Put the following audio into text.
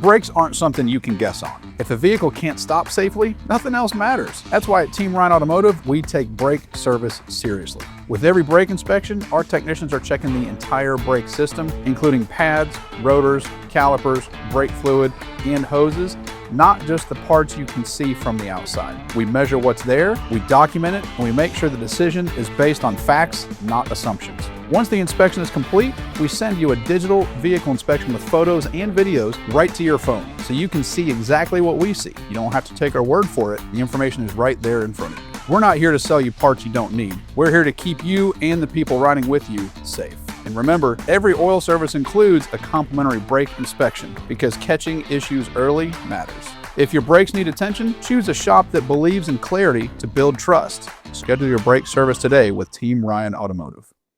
Brakes aren't something you can guess on. If a vehicle can't stop safely, nothing else matters. That's why at Team Ryan Automotive, we take brake service seriously. With every brake inspection, our technicians are checking the entire brake system, including pads, rotors, calipers, brake fluid, and hoses, not just the parts you can see from the outside. We measure what's there, we document it, and we make sure the decision is based on facts, not assumptions. Once the inspection is complete, we send you a digital vehicle inspection with photos and videos right to your phone, so you can see exactly what we see. You don't have to take our word for it. The information is right there in front of you. We're not here to sell you parts you don't need. We're here to keep you and the people riding with you safe. And remember, every oil service includes a complimentary brake inspection because catching issues early matters. If your brakes need attention, choose a shop that believes in clarity to build trust. Schedule your brake service today with Team Ryan Automotive.